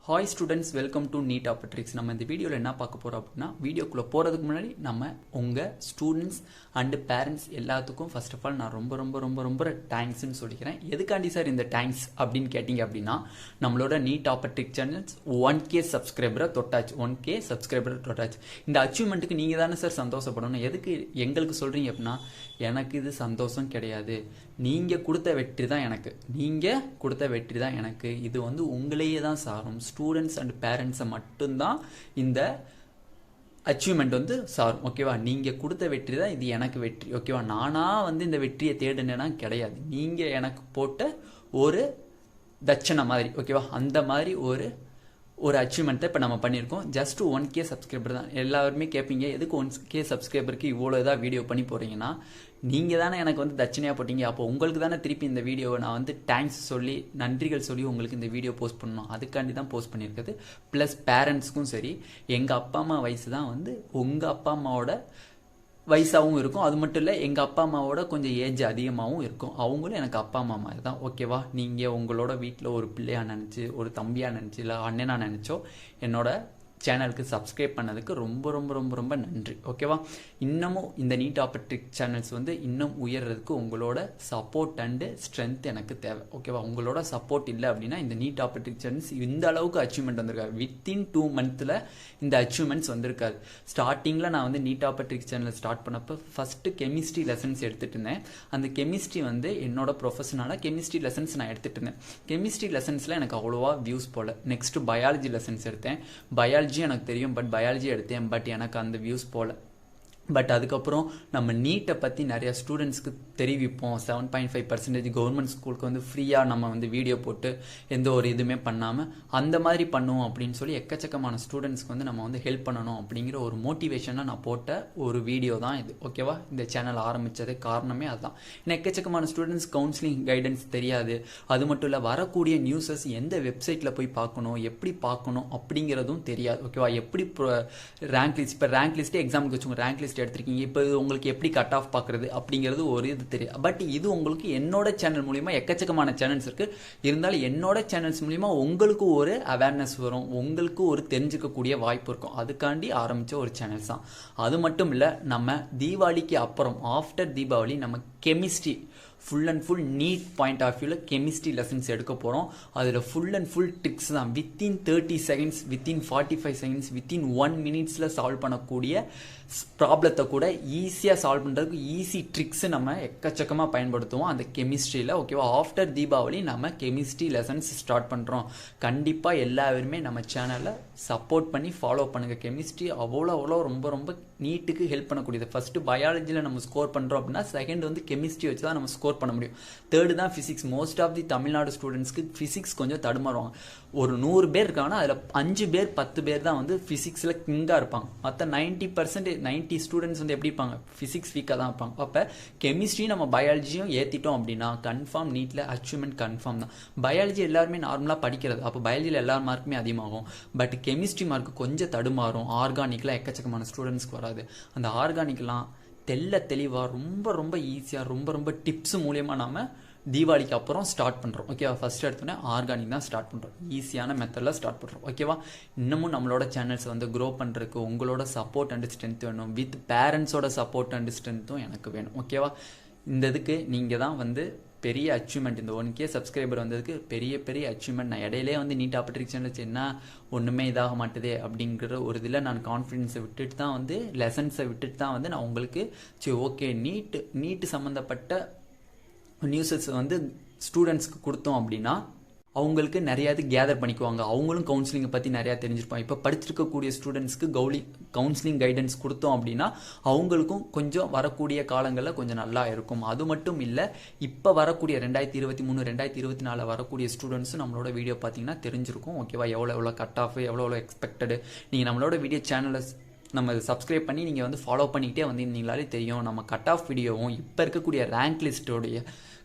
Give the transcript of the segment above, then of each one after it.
Hi students, welcome to NEETTOPPPERTRICKS. நம்ம இந்த வீடியோவில் என்ன பார்க்க போகிறோம் அப்படின்னா, வீடியோக்குள்ளே போகிறதுக்கு முன்னாடி நம்ம உங்கள் ஸ்டூடெண்ட்ஸ் அண்டு பேரண்ட்ஸ் எல்லாத்துக்கும் ஃபர்ஸ்ட் ஆஃப் ஆல் நான் ரொம்ப ரொம்ப ரொம்ப ரொம்ப தேங்க்ஸ்ன்னு சொல்லிக்கிறேன். எதுக்காண்டி சார் இந்த தேங்க்ஸ் அப்படின்னு கேட்டிங்க அப்படின்னா, நம்மளோட NEETTOPPPERTRICKS சேனல்ஸ் 1K சப்ஸ்கிரைபரை தொட்டாச்சு. 1K சப்ஸ்கிரைபரை தொட்டாச்சு. இந்த அச்சீவ்மெண்ட்டுக்கு நீங்கள் தானே சார் சந்தோஷப்படணும். எதுக்கு எங்களுக்கு சொல்கிறீங்க அப்படின்னா, எனக்கு இது சந்தோஷம் கிடையாது, நீங்கள் கொடுத்த வெற்றி தான் எனக்கு. நீங்கள் கொடுத்த வெற்றி தான் எனக்கு. இது வந்து உங்களையே தான் சாரும். ஸ்டூடெண்ட்ஸ் அண்ட் பேரண்ட்ஸை மட்டும்தான் இந்த அச்சீவ்மெண்ட் வந்து சாரும். ஓகேவா? நீங்கள் கொடுத்த வெற்றி தான் இது எனக்கு வெற்றி. ஓகேவா? நானாக வந்து இந்த வெற்றியை தேடுனேன்னா கிடையாது. நீங்கள் எனக்கு போட்ட ஒரு தட்சணை மாதிரி. ஓகேவா? அந்த மாதிரி ஒரு அச்சீவ்மெண்ட்டை இப்போ நம்ம பண்ணியிருக்கோம். ஜஸ்ட் 1K சப்ஸ்கிரைபர் தான். எல்லாருமே கேட்பீங்க, எதுக்கு 1K சப்ஸ்கிரைபருக்கு இவ்வளோ இதாக வீடியோ பண்ணி போகிறீங்கன்னா, நீங்கள் தானே எனக்கு வந்து தட்சணையாக போட்டீங்க. அப்போ உங்களுக்கு தானே திருப்பி இந்த வீடியோவை நான் வந்து தேங்க்ஸ் சொல்லி நன்றிகள் சொல்லி உங்களுக்கு இந்த வீடியோ போஸ்ட் பண்ணணும். அதுக்காண்டி தான் போஸ்ட் பண்ணியிருக்குது. ப்ளஸ் பேரண்ட்ஸ்க்கும் சரி, எங்கள் அப்பா அம்மா வயசு தான் வந்து உங்கள் அப்பா அம்மாவோட வயசாகவும் இருக்கும். அது மட்டும் இல்லை, எங்கள் அப்பா அம்மாவோட கொஞ்சம் ஏஜ் அதிகமாகவும் இருக்கும். அவங்களும் எனக்கு அப்பா அம்மா மாதிரி தான். ஓகேவா? நீங்கள் உங்களோட வீட்டில் ஒரு பிள்ளையாக நினச்சி, ஒரு தம்பியாக நினச்சி, இல்லை அண்ணனாக நினச்சோ என்னோட சேனலுக்கு சப்ஸ்கிரைப் பண்ணதுக்கு ரொம்ப ரொம்ப ரொம்ப ரொம்ப நன்றி. ஓகேவா? இன்னமும் இந்த NEETTOPPPERTRICKS சேனல்ஸ் வந்து இன்னும் உயர்றதுக்கு உங்களோட சப்போர்ட் அண்டு ஸ்ட்ரென்த் எனக்கு தேவை. ஓகேவா? உங்களோட சப்போர்ட் இல்லை அப்படின்னா இந்த NEETTOPPPERTRICKS சேனல்ஸ் இந்த அளவுக்கு அச்சீவ்மெண்ட் வந்திருக்காரு. வித்தின் 2 மந்த்தில் இந்த அச்சீவ்மெண்ட்ஸ் வந்திருக்காரு. ஸ்டார்டிங்கில் நான் வந்து NEETTOPPPERTRICKS சேனல் ஸ்டார்ட் பண்ணப்போ ஃபஸ்ட்டு கெமிஸ்ட்ரி லெசன்ஸ் எடுத்துகிட்டு இருந்தேன். அந்த கெமிஸ்ட்ரி வந்து என்னோட ப்ரொஃபஷனால கெமிஸ்ட்ரி லெசன்ஸ் நான் எடுத்துகிட்டு இருந்தேன். கெமிஸ்ட்ரி லெசன்ஸில் எனக்கு அவ்வளோவா வியூஸ் போல. நெக்ஸ்ட்டு பயாலஜி லெசன்ஸ் எடுத்தேன். பயாலஜி எனக்கு தெரியும், பட் பயாலஜி எடுத்தேன், பட் எனக்கு அந்த வியூஸ் போல. பட் அதுக்கப்புறம் நம்ம நீட்டை பற்றி நிறையா ஸ்டூடெண்ட்ஸ்க்கு தெரிவிப்போம். 7.5% கவர்மெண்ட் ஸ்கூலுக்கு வந்து ஃப்ரீயாக நம்ம வந்து வீடியோ போட்டு எந்த ஒரு இதுவுமே பண்ணாமல் அந்த மாதிரி பண்ணுவோம் அப்படின்னு சொல்லி எக்கச்சக்கமான ஸ்டூடெண்ட்ஸ்க்கு வந்து நம்ம வந்து ஹெல்ப் பண்ணணும் அப்படிங்கிற ஒரு மோட்டிவேஷனாக நான் போட்ட ஒரு வீடியோ தான் இது. ஓகேவா? இந்த சேனல் ஆரம்பித்தது காரணமே அதுதான். ஏன்னா எக்கச்சக்கமான ஸ்டூடெண்ட்ஸ் கவுன்சிலிங் கைடன்ஸ் தெரியாது. அது மட்டும் இல்லை, வரக்கூடிய நியூஸஸ் எந்த வெப்சைட்டில் போய் பார்க்கணும், எப்படி பார்க்கணும் அப்படிங்கிறதும் தெரியாது. ஓகேவா? எப்படி ரேங்க் லிஸ்ட், இப்போ ரேங்க் லிஸ்ட்டே எக்ஸாமுக்கு வச்சுக்கோங்க, ரேங்க் லிஸ்ட் எடுத்திருக்கீங்க, இப்போ இது உங்களுக்கு எப்படி கட் ஆஃப் பார்க்குறது அப்படிங்கிறது ஒரு இது தெரியும். பட் இது உங்களுக்கு என்னோட சேனல் மூலிமா, எக்கச்சக்கமான சேனல்ஸ் இருக்குது, இருந்தாலும் என்னோட சேனல்ஸ் மூலிமா உங்களுக்கு ஒரு அவேர்னஸ் வரும், உங்களுக்கு ஒரு தெரிஞ்சுக்கக்கூடிய வாய்ப்பு இருக்கும். அதுக்காண்டி ஆரம்பித்த ஒரு சேனல்ஸ் தான். அது மட்டும் இல்லை, நம்ம தீபாவளிக்கு அப்புறம் ஆஃப்டர் தீபாவளி நம்ம chemistry full and full NEET point of வியூவில் கெமிஸ்ட்ரி லெசன்ஸ் எடுக்க போகிறோம். அதில் ஃபுல் அண்ட் ஃபுல் ட்ரிக்ஸ் தான். Within 30 seconds, within 45 seconds, within 1 மினிட்ஸில் சால்வ் பண்ணக்கூடிய ப்ராப்ளத்தை கூட ஈஸியாக சால்வ் பண்ணுறதுக்கு ஈஸி ட்ரிக்ஸ் நம்ம எக்கச்சக்கமாக பயன்படுத்துவோம் அந்த கெமிஸ்ட்ரியில். ஓகேவா? ஆஃப்டர் தீபாவளி நம்ம கெமிஸ்ட்ரி லெசன்ஸ் ஸ்டார்ட் பண்ணுறோம். கண்டிப்பாக எல்லாருமே நம்ம சேனலை சப்போர்ட் பண்ணி ஃபாலோ பண்ணுங்கள். கெமிஸ்ட்ரி அவ்வளோ ரொம்ப ரொம்ப நீட்டுக்கு ஹெல்ப் பண்ணக்கூடியது. ஃபஸ்ட்டு பயாலஜியில் நம்ம ஸ்கோர் பண்ணுறோம் அப்படின்னா, செகண்ட் வந்து கெமிஸ்ட்ரி வச்சு தான் நம்ம ஸ்கோர் பண்ண முடியும். தேர்டு தான் physics. Most of the Tamil Nadu ஸ்டூடெண்ட்ஸ்க்கு ஃபிசிக்ஸ் கொஞ்சம் தடுமாறுவாங்க. ஒரு 100 பேர் இருக்காங்கன்னா அதில் 5 பேர் 10 பேர் தான் வந்து ஃபிசிக்ஸில் கிங்காக இருப்பாங்க. மற்ற 90 ஸ்டூடெண்ட்ஸ் வந்து எப்படி இருப்பாங்க? ஃபிசிக்ஸ் வீக்காக தான் இருப்பாங்க. அப்போ கெமிஸ்ட்ரியும் நம்ம பயாலஜியும் ஏற்றிட்டோம் அப்படின்னா கன்ஃபார்ம் நீட்டில் அச்சீவ்மெண்ட் கன்ஃபார்ம் தான். பயாலஜி எல்லாருமே நார்மலாக படிக்கிறது, அப்போ பயாலஜியில் எல்லா மார்க்குமே அதிகமாகும். பட் கெமிஸ்ட்ரி மார்க் கொஞ்சம் தடுமாறும். ஆர்கானிக்லாம் எக்கச்சக்கமான ஸ்டூடெண்ட்ஸ்க்கு வராது. அந்த ஆர்கானிக்லாம் தெளிவாக ரொம்ப ரொம்ப ஈஸியாக ரொம்ப ரொம்ப டிப்ஸ் மூலியமாக நம்ம தீபாவளிக்கு அப்புறம் ஸ்டார்ட் பண்ணுறோம். ஓகேவா? ஃபர்ஸ்ட் எடுத்தோன்னே ஆர்கானிக் தான் ஸ்டார்ட் பண்ணுறோம். ஈஸியான மெத்தடில் ஸ்டார்ட் பண்ணுறோம். ஓகேவா? இன்னமும் நம்மளோட சேனல்ஸ் வந்து க்ரோ பண்ணுறதுக்கு உங்களோட சப்போர்ட் அண்ட் ஸ்ட்ரென்த் வேணும். வித் பேரண்ட்ஸோட சப்போர்ட் அண்ட் ஸ்ட்ரென்த்தும் எனக்கு வேணும். ஓகேவா? இந்த இதுக்கு நீங்கள் தான் வந்து பெரிய அச்சீவ்மெண்ட். இந்த 1K சப்ஸ்கிரைபர் வந்ததுக்கு பெரிய அச்சீவ்மெண்ட். நான் இடையிலே வந்து NEETTOPPPERTRICKS சேனல் என்ன ஒன்றுமே இதாக மாட்டுதே அப்படிங்கிற ஒரு இதில் நான் கான்ஃபிடென்ஸை விட்டுட்டு தான் வந்து லெசன்ஸை விட்டுட்டு தான் வந்து நான் உங்களுக்கு சரி ஓகே நீட்டு சம்மந்தப்பட்ட நியூஸஸ் வந்து ஸ்டூடெண்ட்ஸ்க்கு கொடுத்தோம் அப்படின்னா அவங்களுக்கு நிறையா இது கேதர் பண்ணிக்குவாங்க. அவங்களும் கவுன்சிலிங்கை பற்றி நிறையா தெரிஞ்சிருப்பாங்க. இப்போ படிச்சிருக்கக்கூடிய ஸ்டூடெண்ட்ஸ்க்கு கவுன்சிலிங் கைடன்ஸ் கொடுத்தோம் அப்படின்னா அவங்களுக்கும் கொஞ்சம் வரக்கூடிய காலங்களில் கொஞ்சம் நல்லா இருக்கும். அது மட்டும் இல்லை, இப்போ வரக்கூடிய 2023 2024 வரக்கூடிய ஸ்டூடெண்ட்ஸும் நம்மளோட வீடியோ பார்த்தீங்கன்னா தெரிஞ்சிருக்கும். ஓகேவா? எவ்வளோ கட் ஆஃப், எவ்வளோ எக்ஸ்பெக்டடு. நீங்கள் நம்மளோட வீடியோ சேனலை நம்ம சப்ஸ்கிரைப் பண்ணி நீங்கள் வந்து ஃபாலோ பண்ணிக்கிட்டே வந்திருந்தீங்களாலே தெரியும். நம்ம கட் ஆஃப் வீடியோவும் இப்போ இருக்கக்கூடிய ரேங்க் லிஸ்ட்டோடைய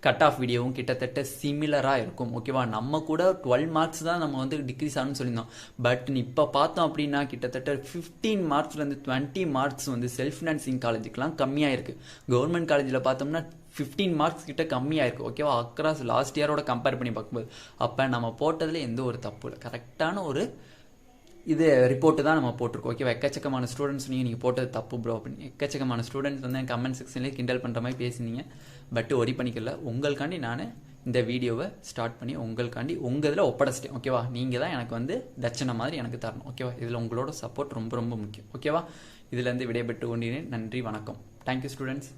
கட் ஆஃப் வீடியோவும் கிட்டத்தட்ட சிமிலராக இருக்கும். ஓகேவா? நம்ம கூட 12 மார்க்ஸ் தான் நம்ம வந்து டிக்ரீஸ் ஆகணும்னு சொல்லியிருந்தோம். பட் இப்போ பார்த்தோம் அப்படின்னா கிட்டத்தட்ட 15 மார்க்ஸ்லேருந்து 20 மார்க்ஸ் வந்து செல்ஃப் ஃபினான்சிங் காலேஜுக்கெலாம் கம்மியாக இருக்குது. கவர்மெண்ட் காலேஜில் பார்த்தோம்னா 15 மார்க்ஸ் கிட்ட கம்மியாக இருக்குது ஓகேவா அக்ராஸ் லாஸ்ட் இயரோட கம்பேர் பண்ணி பார்க்கும்போது. அப்போ நம்ம போட்டதில் எந்த ஒரு தப்பு இல்லை, கரெக்டான ஒரு இது ரிப்போர்ட்டு தான் நம்ம போட்டிருக்கோம் ஓகேவா. எக்கச்சக்கமான ஸ்டூடெண்ட்ஸ் நீங்கள் போட்டது தப்பு ப்ரோ அப்படின்னு எக்கச்சக்கமான ஸ்டூடெண்ட்ஸ் வந்து கமெண்ட் செக்ஷன்லேயே கிண்டல் பண்ணுற மாதிரி பேசினீங்க. பட் ஒரி பண்ணிக்கல, உங்களுக்காண்டி நான் இந்த வீடியோவை ஸ்டார்ட் பண்ணி உங்களுக்காண்டி உங்கள் இதில் ஒப்படைச்சிட்டேன் ஓகேவா. நீங்கள் தான் எனக்கு வந்து தட்சணை மாதிரி எனக்கு தரணும் ஓகேவா. இதில் உங்களோட சப்போர்ட் ரொம்ப ரொம்ப முக்கியம் ஓகேவா. இதுலேருந்து விடைபெற்று கொண்டேன். நன்றி, வணக்கம். Thank you students.